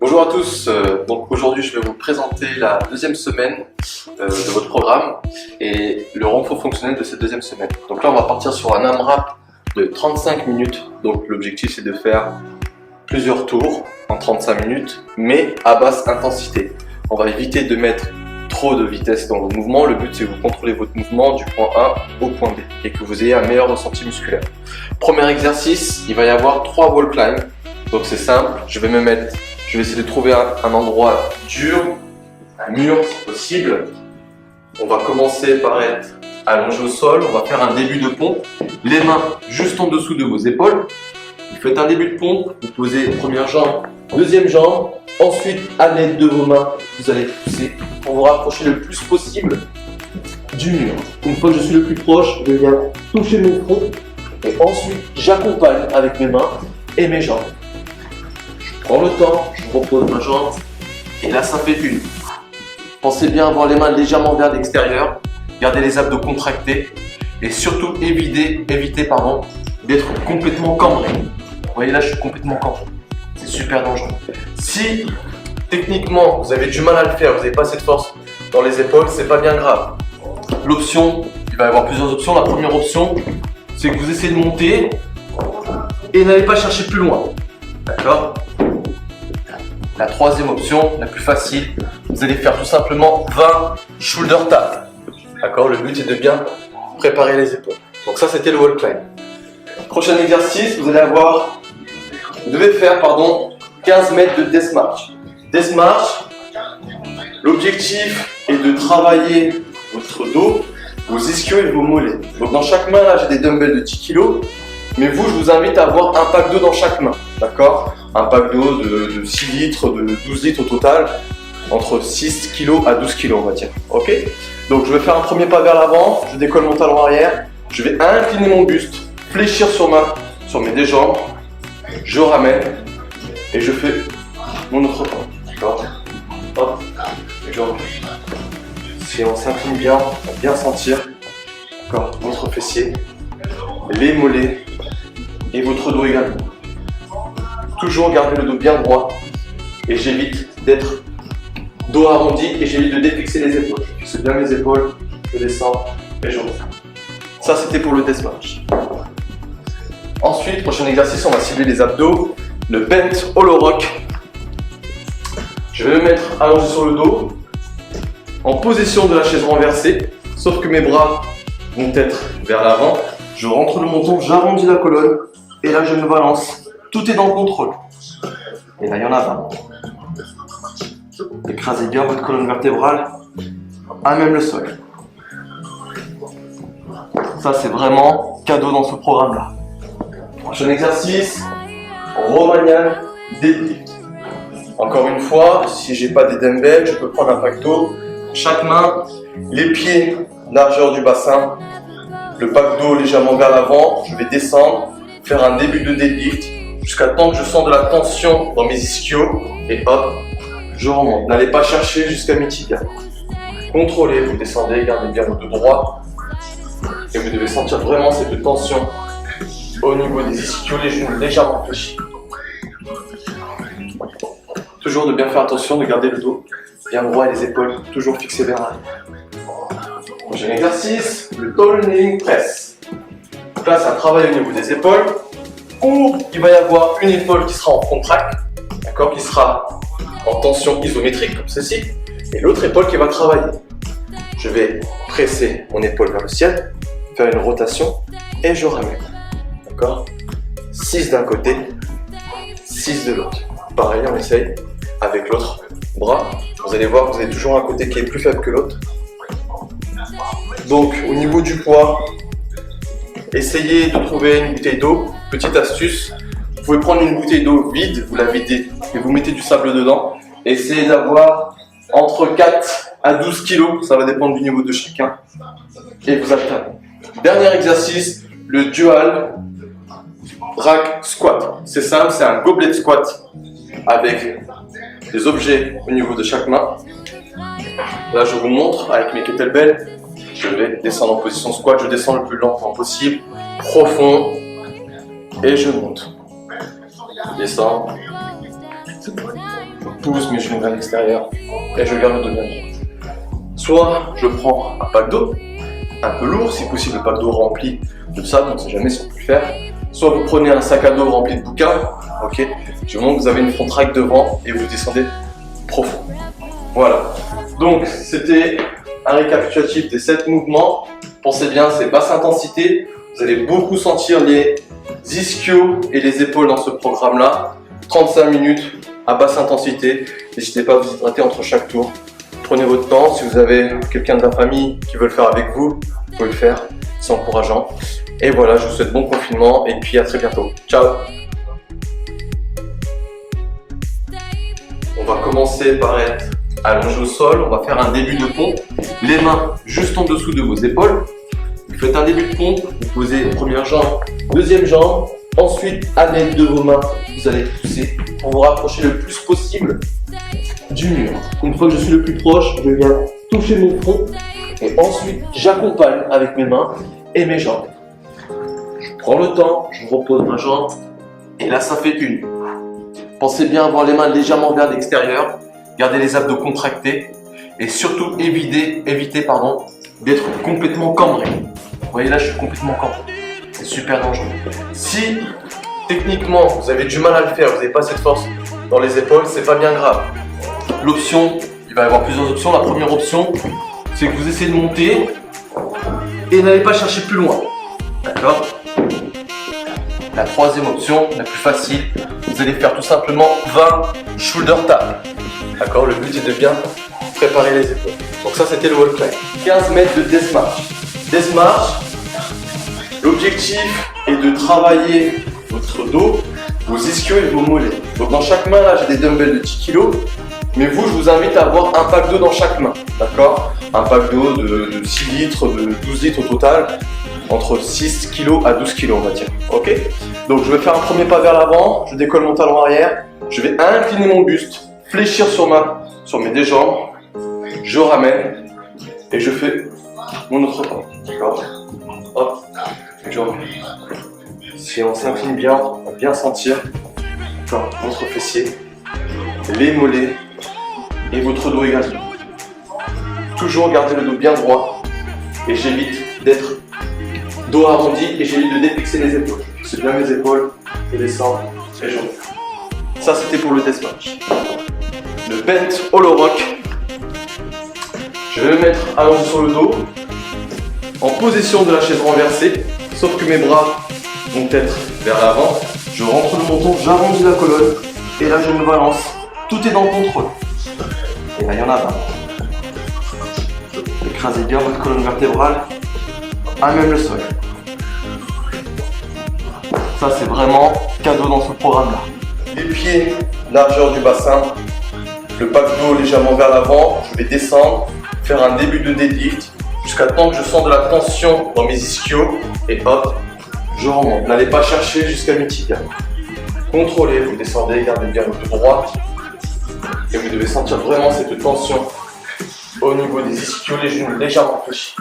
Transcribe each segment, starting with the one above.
Bonjour à tous, donc aujourd'hui je vais vous présenter la deuxième semaine de votre programme et le renfort fonctionnel de cette deuxième semaine. Donc là on va partir sur un AMRAP de 35 minutes, donc l'objectif c'est de faire plusieurs tours en 35 minutes mais à basse intensité. On va éviter de mettre trop de vitesse dans vos mouvements, le but c'est que vous contrôlez votre mouvement du point A au point B et que vous ayez un meilleur ressenti musculaire. Premier exercice, il va y avoir 3 wall climb, donc c'est simple, je vais essayer de trouver un endroit dur, un mur si possible. On va commencer par être allongé au sol, on va faire un début de pompe, les mains juste en dessous de vos épaules. Vous faites un début de pompe, vous posez première jambe, deuxième jambe, ensuite à l'aide de vos mains, vous allez pousser pour vous rapprocher le plus possible du mur. Une fois que je suis le plus proche, je viens toucher mon front et ensuite j'accompagne avec mes mains et mes jambes. Je prends le temps, je repose ma jambe et là ça fait une. Pensez bien à avoir les mains légèrement vers l'extérieur, gardez les abdos contractés et surtout évitez d'être complètement cambré. Vous voyez là je suis complètement cambré, c'est super dangereux. Si techniquement vous avez du mal à le faire, vous n'avez pas assez de force dans les épaules, c'est pas bien grave. L'option, il va y avoir plusieurs options. La première option, c'est que vous essayez de monter et n'allez pas chercher plus loin. D'accord ? La troisième option, la plus facile, vous allez faire tout simplement 20 shoulder taps. D'accord ? Le but est de bien préparer les épaules. Donc ça, c'était le wall climb. Prochain exercice, vous devez faire 15 mètres de death march. Death march, l'objectif est de travailler votre dos, vos ischios et vos mollets. Donc dans chaque main, là, j'ai des dumbbells de 10 kg. Mais vous, je vous invite à avoir un pack d'eau dans chaque main, d'accord? Un pack d'eau de 6 litres, de 12 litres au total, entre 6 kg à 12 kg, on va dire, ok? Donc je vais faire un premier pas vers l'avant, je décolle mon talon arrière, je vais incliner mon buste, fléchir sur mes deux jambes, je ramène et je fais mon autre pas, d'accord? Hop, et je remets. Si on s'incline bien, on va bien sentir, d'accord, votre fessier, les mollets, et votre dos également. Toujours garder le dos bien droit et j'évite d'être dos arrondi et j'évite de défixer les épaules. Je fixe bien mes épaules, je descends et je reviens. Ça c'était pour le death march. Ensuite, prochain exercice, on va cibler les abdos, le bent hollow rock. Je vais me mettre allongé sur le dos, en position de la chaise renversée, sauf que mes bras vont être vers l'avant. Je rentre le menton, j'arrondis la colonne. Et là, je me balance. Tout est dans le contrôle. Et là, il y en a 20. Écrasez bien votre colonne vertébrale à même le sol. Ça, c'est vraiment cadeau dans ce programme-là. Prochain exercice, Romanian deadlift. Encore une fois, si j'ai pas des dumbbells, je peux prendre un pack d'eau. Chaque main, les pieds, largeur du bassin. Le pack d'eau légèrement vers l'avant. Je vais descendre. Faire un début de deadlift jusqu'à temps que je sens de la tension dans mes ischios et hop, je remonte. N'allez pas chercher jusqu'à mes tibias. Contrôlez, vous descendez, gardez bien le dos droit et vous devez sentir vraiment cette tension au niveau des ischios, les genoux légèrement fléchis. Toujours de bien faire attention, de garder le dos bien droit et les épaules toujours fixées vers l'arrière. Prochain exercice, le tall kneeling press. Là, c'est un travail au niveau des épaules où il va y avoir une épaule qui sera en contract, d'accord, qui sera en tension isométrique comme ceci, et l'autre épaule qui va travailler. Je vais presser mon épaule vers le ciel, faire une rotation et je ramène. D'accord, 6 d'un côté, 6 de l'autre. Pareil, on essaye avec l'autre bras. Vous allez voir que vous avez toujours un côté qui est plus faible que l'autre. Donc, au niveau du poids, essayez de trouver une bouteille d'eau. Petite astuce, vous pouvez prendre une bouteille d'eau vide, vous la videz et vous mettez du sable dedans. Essayez d'avoir entre 4 à 12 kg, ça va dépendre du niveau de chacun. Et vous alternez. Dernier exercice, le dual rack squat. C'est simple, c'est un goblet squat avec des objets au niveau de chaque main. Là, je vous montre avec mes kettlebells. Je vais descendre en position squat, je descends le plus lentement possible, profond, et je monte. Je descends, Je pousse mes genoux vers l'extérieur et je garde le dos bien droit. Soit je prends un pack d'eau, un peu lourd, si possible le pack d'eau rempli de sable, on ne sait jamais si on peut le faire. Soit vous prenez un sac à dos rempli de bouquins, ok, du moment que vous avez une front rack devant et vous descendez profond. Voilà, donc c'était un récapitulatif des 7 mouvements. Pensez bien, c'est basse intensité, vous allez beaucoup sentir les ischios et les épaules dans ce programme-là. 35 minutes à basse intensité, n'hésitez pas à vous hydrater entre chaque tour. Prenez votre temps, si vous avez quelqu'un de la famille qui veut le faire avec vous, vous pouvez le faire, c'est encourageant. Et voilà, je vous souhaite bon confinement et puis à très bientôt. Ciao! On va commencer par être allongé au sol, on va faire un début de pompe, les mains juste en dessous de vos épaules. Vous faites un début de pompe, vous posez première jambe, deuxième jambe, ensuite à l'aide de vos mains, vous allez pousser pour vous rapprocher le plus possible du mur. Une fois que je suis le plus proche, je viens toucher mon front et ensuite j'accompagne avec mes mains et mes jambes. Je prends le temps, je repose ma jambe et là ça fait une. Pensez bien à avoir les mains légèrement vers l'extérieur, gardez les abdos contractés et surtout évitez d'être complètement cambré. Vous voyez là je suis complètement cambré, c'est super dangereux. Si techniquement vous avez du mal à le faire, vous n'avez pas cette force dans les épaules, c'est pas bien grave. L'option, il va y avoir plusieurs options. La première option, c'est que vous essayez de monter et n'allez pas chercher plus loin. D'accord? La troisième option, la plus facile, vous allez faire tout simplement 20 shoulder taps. D'accord? Le but est de bien préparer les épaules. Donc ça, c'était le wall climb. 15 mètres de death march. Death march, l'objectif est de travailler votre dos, vos ischios et vos mollets. Donc dans chaque main, là, j'ai des dumbbells de 10 kg. Mais vous, je vous invite à avoir un pack d'eau dans chaque main, d'accord? Un pack d'eau de 6 litres, de 12 litres au total, entre 6 kg à 12 kg, on va dire, ok? Donc je vais faire un premier pas vers l'avant, je décolle mon talon arrière, je vais incliner mon buste, fléchir sur mes deux jambes, je ramène et je fais mon autre pas, d'accord? Hop, je remets. Si on s'incline bien, on va bien sentir, d'accord, votre fessier, les mollets, et votre dos également. Toujours garder le dos bien droit et j'évite d'être dos arrondi et j'évite de défixer les épaules. Je bien mes épaules, je descends et je remonte. Ça c'était pour le death march. Le bent hollow rock. Je vais me mettre allongé sur le dos en position de la chaise renversée, sauf que mes bras vont être vers l'avant. Je rentre le menton, j'arrondis la colonne et là je me balance. Tout est dans le contrôle. Et là, il y en a 20. Écrasez bien votre colonne vertébrale à même le sol. Ça, c'est vraiment cadeau dans ce programme-là. Les pieds, largeur du bassin, le pack d'eau légèrement vers l'avant. Je vais descendre, faire un début de deadlift jusqu'à temps que je sens de la tension dans mes ischios et hop, je remonte. N'allez pas chercher jusqu'à mi-tibia. Contrôlez, vous descendez, gardez bien le dos droit. Et vous devez sentir vraiment cette tension au niveau des ischios, les genoux légèrement fléchis.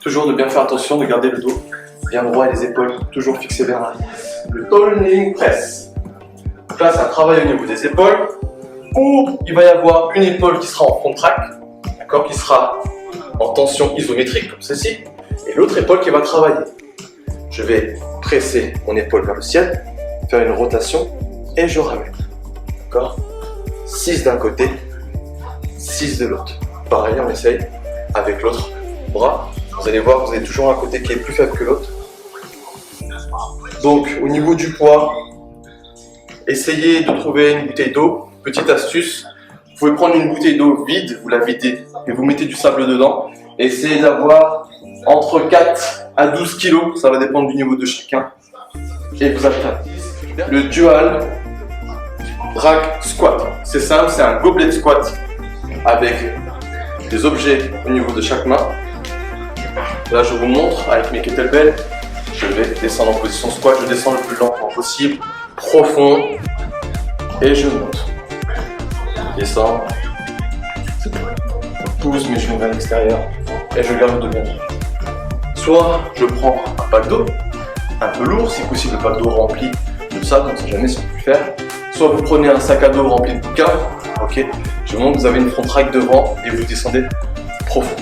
Toujours de bien faire attention, de garder le dos bien droit et les épaules toujours fixées vers l'arrière. Le tall kneeling press. Donc là, c'est un travail au niveau des épaules où il va y avoir une épaule qui sera en front track, d'accord, qui sera en tension isométrique comme ceci, et l'autre épaule qui va travailler. Je vais presser mon épaule vers le ciel, faire une rotation et je ramène. D'accord? 6 d'un côté, 6 de l'autre. Pareil, on essaye avec l'autre bras. Vous allez voir, vous avez toujours un côté qui est plus faible que l'autre. Donc, au niveau du poids, essayez de trouver une bouteille d'eau. Petite astuce, vous pouvez prendre une bouteille d'eau vide, vous la videz et vous mettez du sable dedans. Essayez d'avoir entre 4 à 12 kg, ça va dépendre du niveau de chacun. Et vous alternez. Le dual drag squat, c'est simple, c'est un goblet squat avec des objets au niveau de chaque main. Là je vous montre avec mes kettlebells, je vais descendre en position squat, je descends le plus lentement possible, profond et je monte. Descends, je pousse mes genoux vers l'extérieur et je garde le dos bien droit. Soit je prends un pack d'eau, un peu lourd, si possible le pack d'eau rempli de sable, on ne sait jamais si on peut le faire. Soit vous prenez un sac à dos rempli de bouquins, ok. Je vous montre que vous avez une front track devant et vous descendez profond.